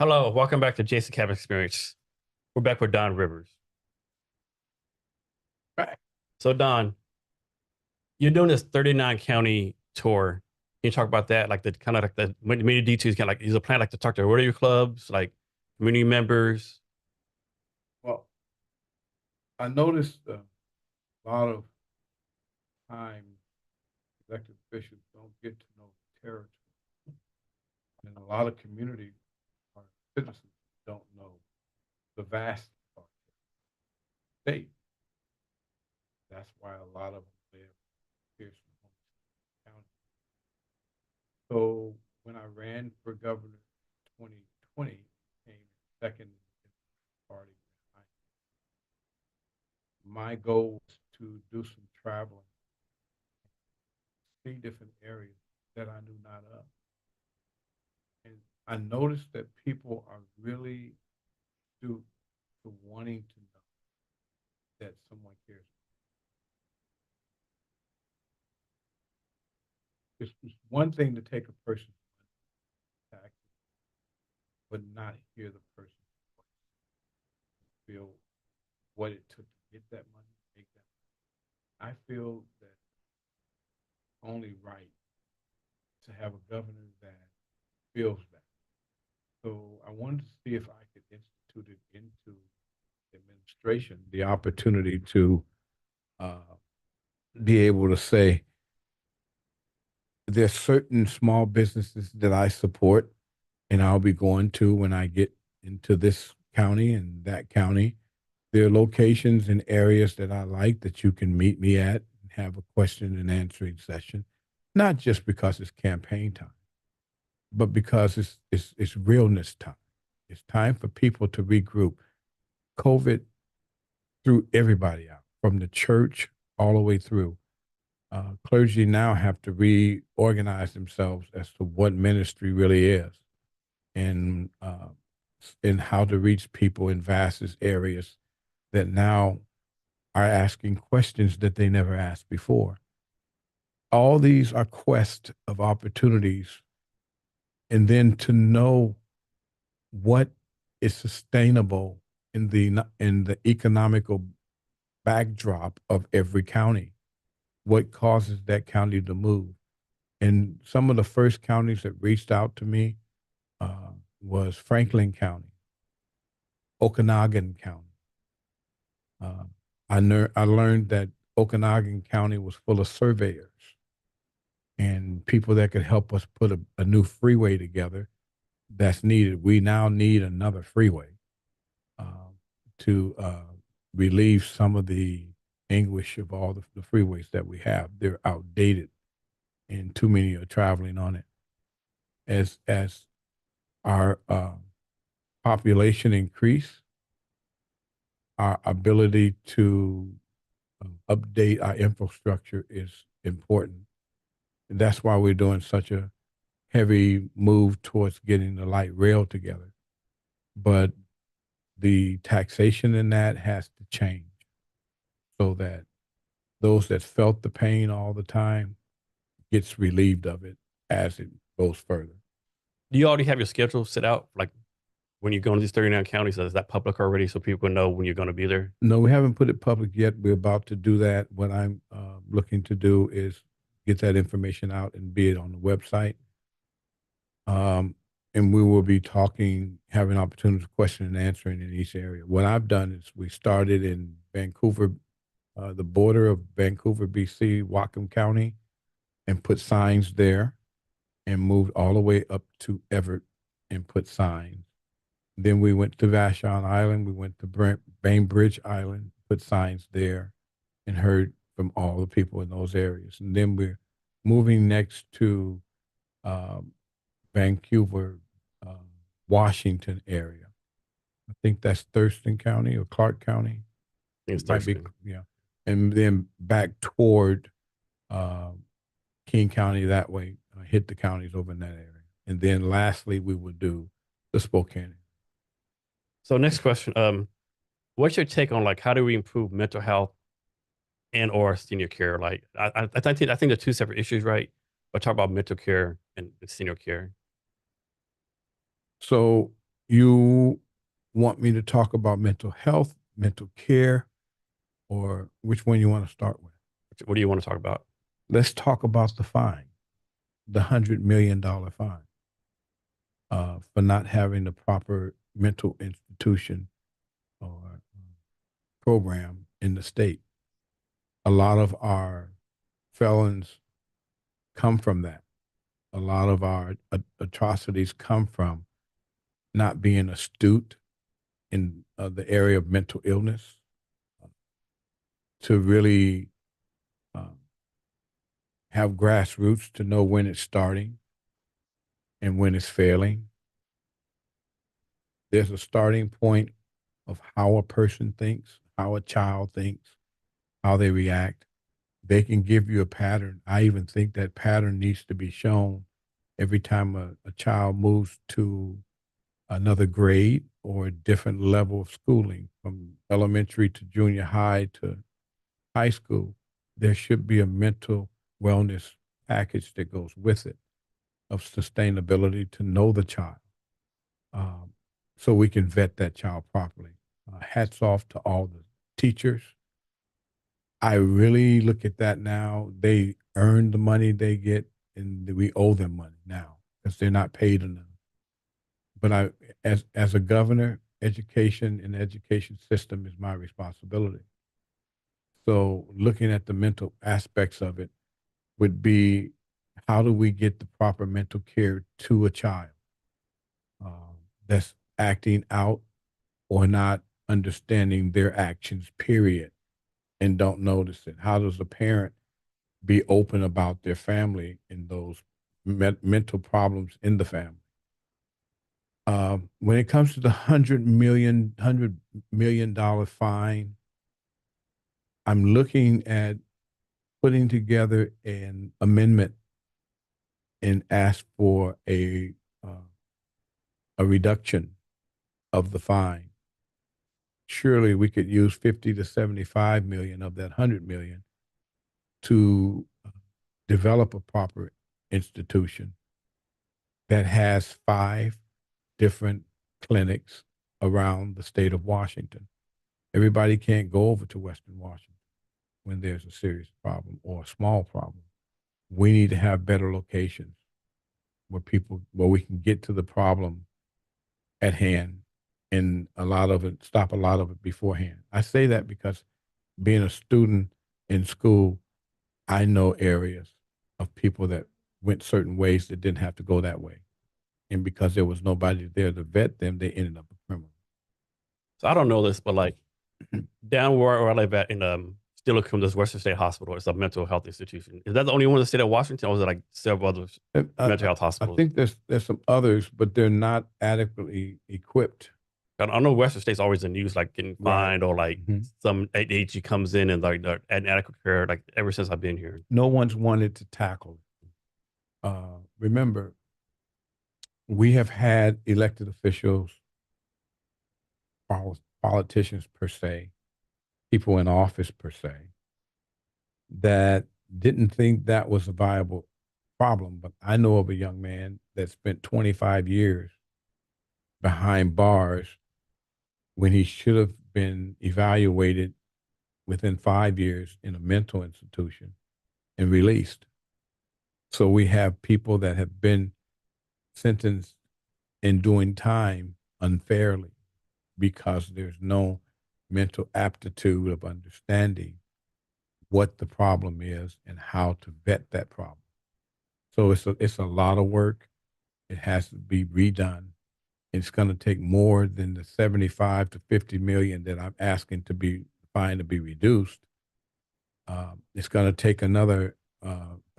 Hello, welcome back to Jason Cabot Experience. We're back with Don Rivers. Right. So Don, you're doing this 39 county tour. Can you talk about that? Like the kind of like the many details, kind of like is a plan like to talk to Rotary clubs, like community members. Well, I noticed a lot of time elected officials don't get to know the territory, and a lot of community or citizens don't know the vast of the state. That's why a lot of them live here in County. So when I ran for governor in 2020, came second in the party. My goal was to do some traveling, see different areas that I knew not of. And I noticed that people are really to wanting to know that someone cares. It's one thing to take a person's money back, but not hear the person's voice, feel what it took to get that money, make that money. I feel that only right to have a governor that feels that. So I wanted to see if I could institute it into the administration, the opportunity to uh, be able to say, there's certain small businesses that I support and I'll be going to when I get into this county and that county. There are locations and areas that I like that you can meet me at and have a question and answering session, not just because it's campaign time, but because it's realness time. It's time for people to regroup. COVID threw everybody out from the church all the way through. Clergy now have to reorganize themselves as to what ministry really is and how to reach people in vast areas that now are asking questions that they never asked before. All these are quests of opportunities, and then to know what is sustainable in the economical backdrop of every county. What causes that county to move? And some of the first counties that reached out to me was Franklin County, Okanagan County. Uh, I learned that Okanagan County was full of surveyors and people that could help us put a new freeway together that's needed. We now need another freeway to relieve some of the anguish of all the freeways that we have. They're outdated and too many are traveling on it. As our population increase, our ability to update our infrastructure is important. And that's why we're doing such a heavy move towards getting the light rail together. But the taxation in that has to change so that those that felt the pain all the time gets relieved of it as it goes further. Do you already have your schedule set out? Like when you go to these 39 counties, is that public already so people know when you're going to be there? No, we haven't put it public yet. We're about to do that. What I'm looking to do is get that information out and be it on the website. Um, and we will be talking, having opportunities for question and answering in each area. What I've done is we started in Vancouver, the border of Vancouver, BC, Whatcom County, and put signs there and moved all the way up to Everett and put signs. Then we went to Vashon Island. We went to Bainbridge Island, put signs there, and heard from all the people in those areas. And then we're moving next to um, Vancouver, uh, Washington area. I think that's Thurston County or Clark County. I think it's It might be, Thurston. yeah. And then back toward uh, King County that way, hit the counties over in that area. And then lastly, we would do the Spokane. So next question, what's your take on like how do we improve mental health and or senior care? Like I think they're two separate issues, right? But talk about mental care and senior care. So You want me to talk about mental health, mental care, or which one you want to start with? What do you want to talk about? Let's talk about the fine, the $100 million fine for not having the proper mental institution or program in the state. A lot of our felons come from that. A lot of our atrocities come from not being astute in the area of mental illness to really uh, have grassroots to know when it's starting and when it's failing. There's a starting point of how a person thinks, how a child thinks, how they react. They can give you a pattern. I even think that pattern needs to be shown every time a child moves to another grade or a different level of schooling from elementary to junior high to high school. There should be a mental wellness package that goes with it of sustainability to know the child um, so we can vet that child properly. Hats off to all the teachers. I really look at that now. They earn the money they get, and we owe them money now because they're not paid enough. But as a governor, education and the education system is my responsibility. So, looking at the mental aspects of it would be how do we get the proper mental care to a child that's acting out or not understanding their actions, period, and don't notice it? How does a parent be open about their family and those mental problems in the family? When it comes to the $100 million fine, I'm looking at putting together an amendment and ask for a reduction of the fine. Surely we could use 50 to 75 million of that 100 million to develop a proper institution that has 5 different clinics around the state of Washington. Everybody can't go over to Western Washington when there's a serious problem or a small problem. We need to have better locations where we can get to the problem at hand and a lot of it stop a lot of it beforehand. I say that because being a student in school, I know areas of people that went certain ways that didn't have to go that way. And because there was nobody there to vet them, they ended up a criminal. So I don't know this, but like down where I live at in Steilacoom, this Western State Hospital. It's a mental health institution. Is that the only one in the state of Washington, or is it like several other And mental health I hospitals? think there's some others, but they're not adequately equipped. I know Western State's always in news, like getting Right. fined or like Mhm. some ADHD comes in and like they're inadequate care. Like ever since I've been here. No one's wanted to tackle it. Remember, we have had elected officials, politicians per se, people in office per se, that didn't think that was a viable problem. But I know of a young man that spent 25 years behind bars when he should have been evaluated within 5 years in a mental institution and released. So we have people that have been sentenced and doing time unfairly because there's no mental aptitude of understanding what the problem is and how to vet that problem. So it's a lot of work. It has to be redone. It's going to take more than the 75 to 50 million that I'm asking to be fined to be reduced. It's going to take another,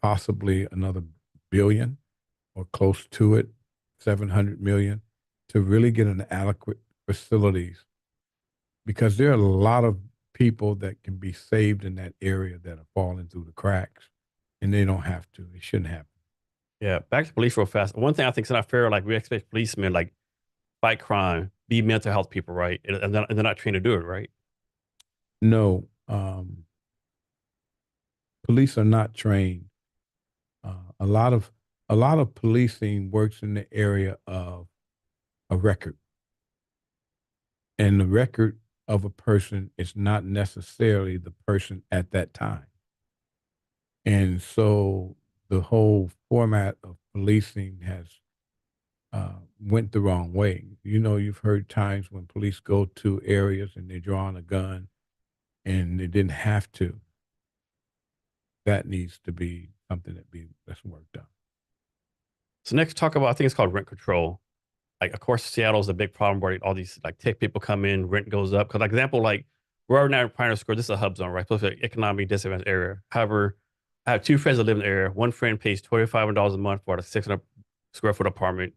possibly another billion or close to it, 700 million to really get an adequate facilities because there are a lot of people that can be saved in that area that are falling through the cracks and they don't have to. They shouldn't have to. Yeah, back to police real fast. One thing I think is not fair, like we expect policemen like fight crime, be mental health people, right? And they're not trained to do it, right? No, police are not trained. A lot of policing works in the area of a record. And the record of a person is not necessarily the person at that time. And so the whole format of policing has went the wrong way. You've heard times when police go to areas and they draw on a gun and they didn't have to. That needs to be something that's worked on. So next, talk about I think it's called rent control. Like, of course, Seattle's a big problem where all these like tech people come in, rent goes up. Because, like, example, like we're now in Pioneer Square. This is a hub zone, right? Supposed to be an economic disadvantaged area. However, I have two friends that live in the area. One friend pays $2,500 a month for a 600 square foot apartment.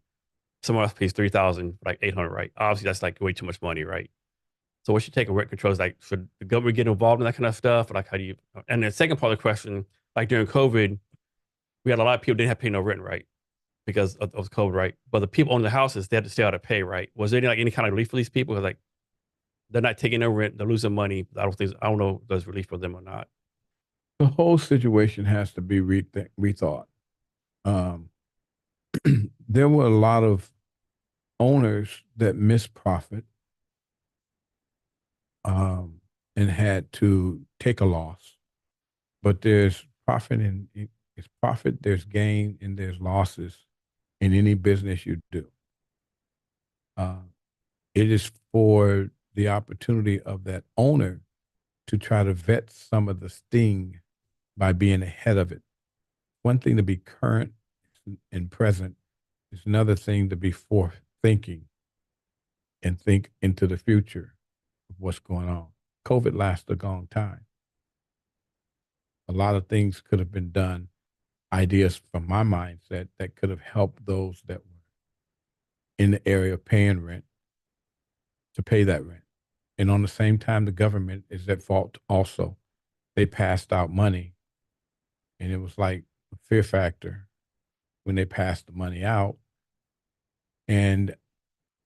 Someone else pays 3,000, like 800, right? Obviously, that's like way too much money, right? So, what you take a rent control is like, should the government get involved in that kind of stuff? Like, how do you? And the second part of the question, like during COVID, we had a lot of people didn't have to pay no rent, right? Because of COVID, right? But the people on the houses, they had to stay out of pay, right? Was there any kind of relief for these people? Because like they're not taking their rent, they're losing money. I don't know if there's relief for them or not. The whole situation has to be rethought. Um, there were a lot of owners that missed profit um, and had to take a loss. But there's profit in it's profit, there's gain, and there's losses in any business you do. Uh, it is for the opportunity of that owner to try to vet some of the sting by being ahead of it. One thing to be current and present is another thing to be forth thinking and think into the future of what's going on. COVID lasted a long time. A lot of things could have been done, ideas from my mindset that could have helped those that were in the area paying rent to pay that rent. And on the same time, the government is at fault also. They passed out money, and it was like a fear factor when they passed the money out, and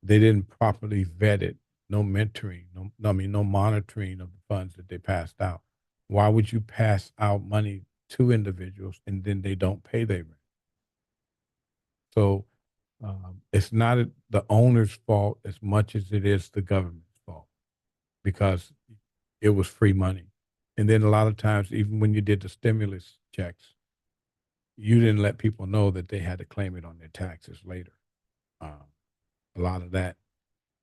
they didn't properly vet it. No mentoring, no monitoring of the funds that they passed out. Why would you pass out money to individuals and then they don't pay their rent? So it's not the owner's fault as much as it is the government's fault because it was free money. And then a lot of times, even when you did the stimulus checks, you didn't let people know that they had to claim it on their taxes later. Um, a lot of that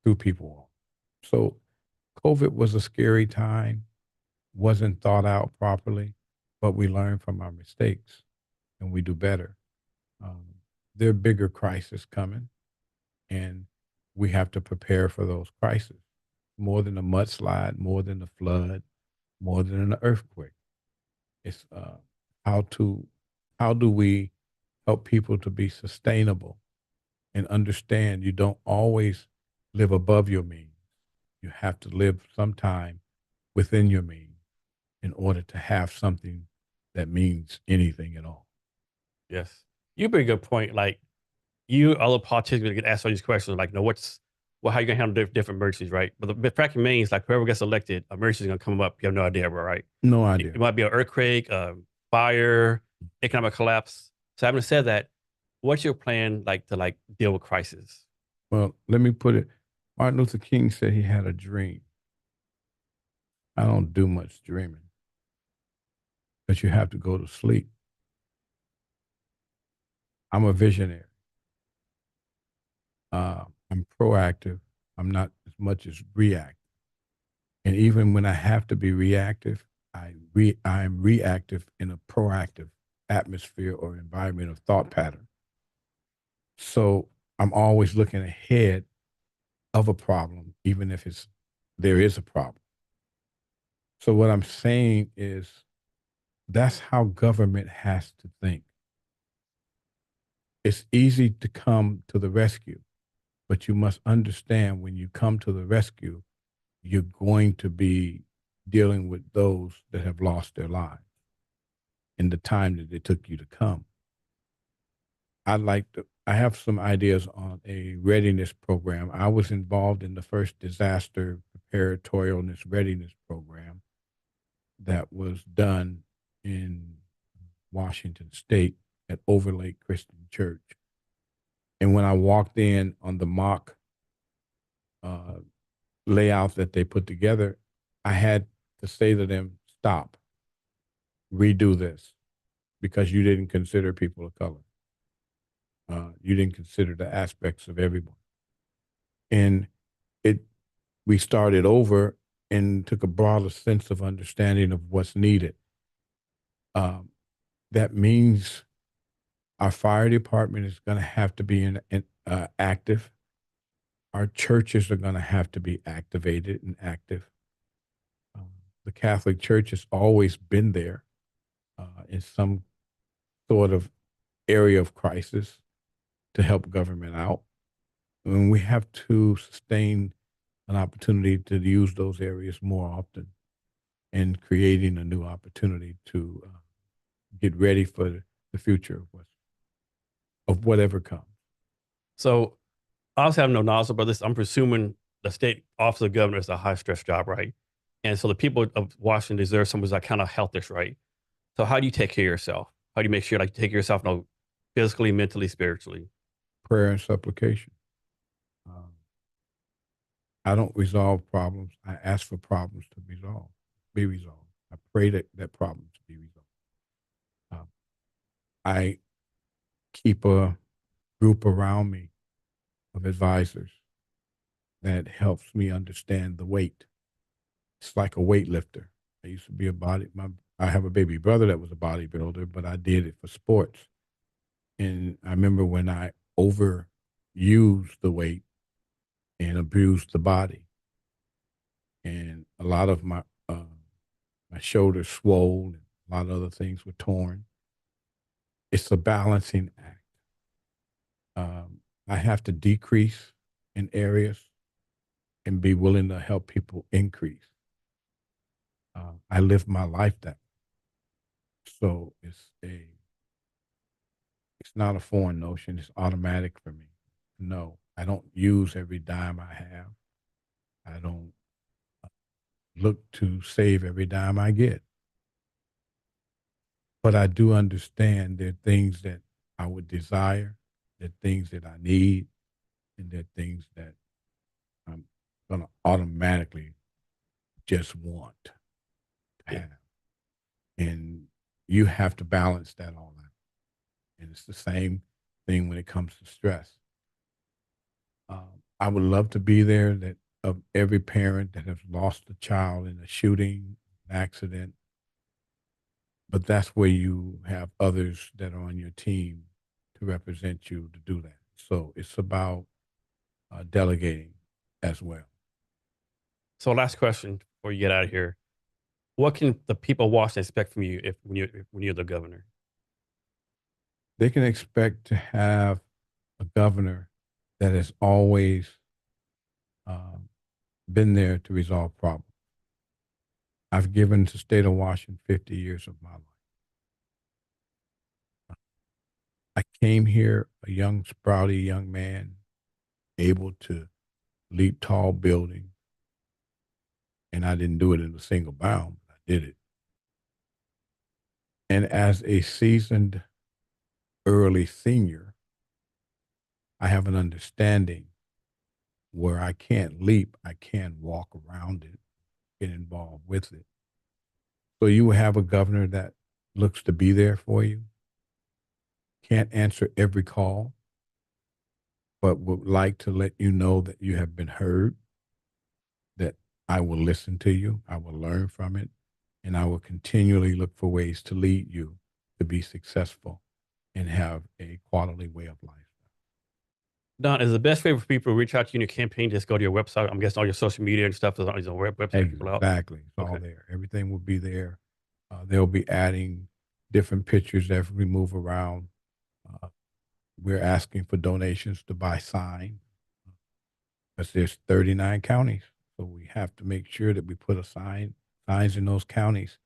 threw people off. So COVID was a scary time, wasn't thought out properly, but we learn from our mistakes and we do better. Um, there are bigger crises coming, and we have to prepare for those crises. More than a mudslide, more than a flood, more than an earthquake. It's how to how do we help people to be sustainable and understand you don't always live above your means. You have to live sometime within your means in order to have something that means anything at all. Yes. You bring a good point. Like you, other politicians will get asked all these questions, like, how you gonna handle different emergencies, right? But the fact remains, like, whoever gets elected, emergencies gonna come up. You have no idea, bro, right? No It idea. might be an earthquake, fire, economic collapse. So having said that, what's your plan like to like deal with crisis? Well, let me put it. Martin Luther King said he had a dream. I don't do much dreaming, but you have to go to sleep. I'm a visionary. I'm proactive. I'm not as much as reactive. And even when I have to be reactive, I'm reactive in a proactive atmosphere or environment of thought pattern. So I'm always looking ahead of a problem, even if there is a problem. So what I'm saying is that's how government has to think. It's easy to come to the rescue, but you must understand when you come to the rescue, you're going to be dealing with those that have lost their lives in the time that it took you to come. I have some ideas on a readiness program. I was involved in the first disaster preparedness readiness program that was done in Washington State at Overlake Christian Church. And when I walked in on the mock uh, layout that they put together, I had to say to them, stop, redo this, because you didn't consider people of color. You didn't consider the aspects of everyone. And it we started over and took a broader sense of understanding of what's needed. Um, that means our fire department is going to have to be active. Our churches are going to have to be activated and active. Um, the Catholic Church has always been there in some sort of area of crisis to help government out. And we have to sustain an opportunity to use those areas more often and creating a new opportunity to get ready for the future of whatever comes. So obviously, I have no knowledge about this. I'm presuming the state office of governor is a high stress job, right? And so the people of Washington deserve someone who's like kind of healthish, right? So how do you take care of yourself? How do you make sure like you take care of yourself, you know, physically, mentally, spiritually? Prayer and supplication. Um, I don't resolve problems. I ask for problems to be resolved. I pray that problems to be resolved. Um, I keep a group around me of advisors that helps me understand the weight. It's like a weightlifter. I used to be I have a baby brother that was a bodybuilder, but I did it for sports. And I remember when I overused the weight and abused the body, and a lot of my shoulders swole, and a lot of other things were torn. It's a balancing act. I have to decrease in areas and be willing to help people increase. I live my life that so it's not a foreign notion. It's automatic for me. No, I don't use every dime I have. I don't look to save every dime I get. But I do understand there are things that I would desire, there are things that I need, and there are things that I'm going to automatically just want to Yeah. have. And you have to balance that all out. And it's the same thing when it comes to stress. I would love to be there that of every parent that has lost a child in a shooting, an accident, but that's where you have others that are on your team to represent you to do that. So it's about delegating as well. So last question before you get out of here. What can the people of Washington expect from you if when you're the governor? They can expect to have a governor that has always um, been there to resolve problems. I've given the state of Washington 50 years of my life. I came here a young, sprouty young man, able to leap tall buildings, and I didn't do it in a single bound, but I did it. And as a seasoned early senior, I have an understanding where I can't leap, I can walk around it, get involved with it. So you will have a governor that looks to be there for you, can't answer every call, but would like to let you know that you have been heard, that I will listen to you, I will learn from it, and I will continually look for ways to lead you to be successful and have a quality way of life. Don, is the best way for people to reach out to you in your campaign? Just go to your website. I'm guessing all your social media and stuff is on your website. People out. Exactly. It's all Okay. there. Everything will be there. They'll be adding different pictures that we move around. Uh, we're asking for donations to buy signs because there's 39 counties. So we have to make sure that we put signs in those counties.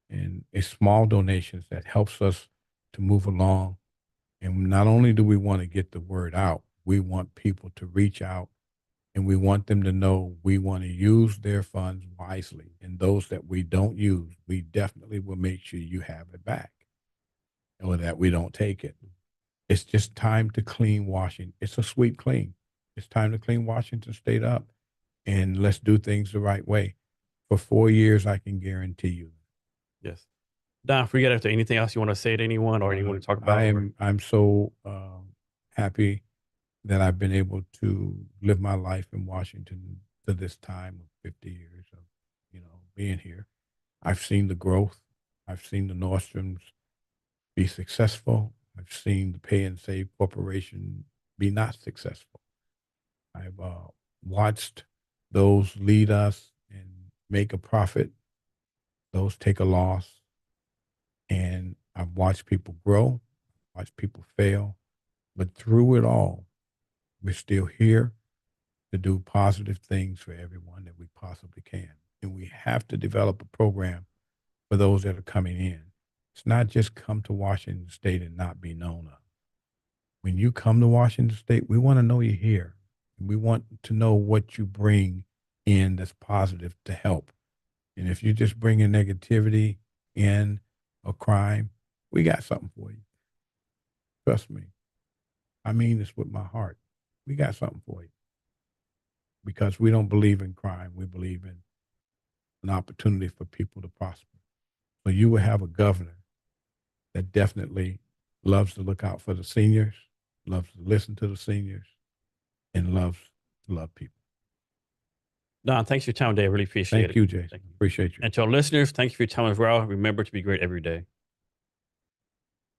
And it's small donations that helps us to move along. And not only do we want to get the word out, we want people to reach out and we want them to know we want to use their funds wisely. And those that we don't use, we definitely will make sure you have it back or that we don't take it. It's just time to clean Washington. It's a sweep clean. It's time to clean Washington State up. and let's do things the right way. For 4 years, I can guarantee you. Yes. Don, forget if there's anything else you want to say to anyone or anyone to talk about. I'm so happy that I've been able to live my life in Washington to this time of 50 years of, being here. I've seen the growth. I've seen the Nordstroms be successful. I've seen the Pay and Save Corporation be not successful. I've watched those lead us and make a profit, those take a loss. And I've watched people grow, watched people fail. But through it all, we're still here to do positive things for everyone that we possibly can. And we have to develop a program for those that are coming in. It's not just come to Washington State and not be known of. When you come to Washington State, we want to know you're here. We want to know what you bring in that's positive to help. And if you just bring in negativity in or crime, we got something for you. Trust me. I mean this with my heart. We got something for you. Because we don't believe in crime. We believe in an opportunity for people to prosper. So you will have a governor that definitely loves to look out for the seniors, loves to listen to the seniors, and loves to love people. Don, thanks for your time today. I really appreciate it. Thank you, Jason. Thank you. Appreciate you. And to our listeners, thank you for your time as well. Remember to be great every day.